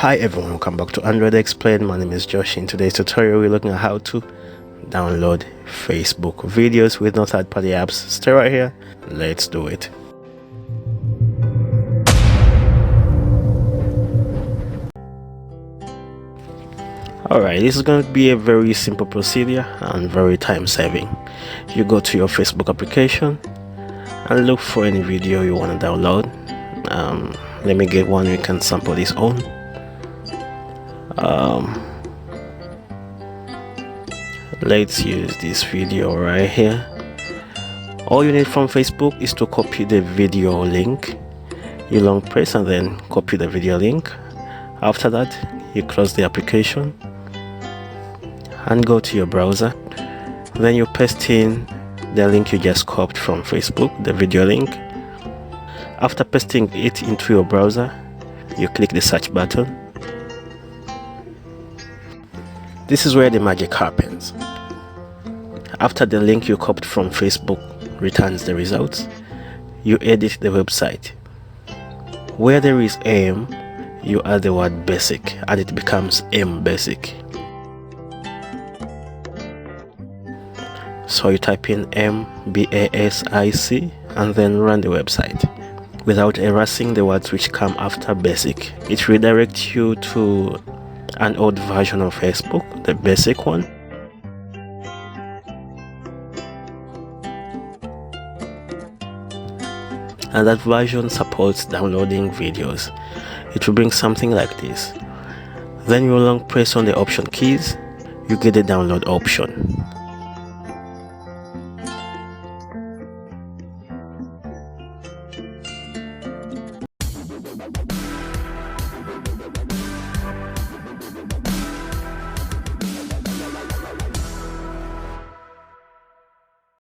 Hi everyone, welcome back to Android Explained. My name is Josh. In today's tutorial we're looking at how to download Facebook videos with no third-party apps. Stay right here, let's do it. Alright, this is going to be a very simple procedure and very time-saving. You go to your Facebook application and look for any video you want to download. Let me get one we can sample this on. Let's use this video right here. All you need from Facebook is to copy the video link. You long press and then copy the video link. After that, you close the application and go to your browser. Then you paste in the link you just copied from Facebook, the video link. After pasting it into your browser, you click the search button. This is where the magic happens. After the link you copied from Facebook returns the results, you edit the website. Where there is M, you add the word basic and it becomes M basic. So you type in MBASIC and then run the website. Without erasing the words which come after basic, it redirects you to an old version of Facebook, the basic one. And that version supports downloading videos. It will bring something like this. Then you long press on the option keys, you get the download option.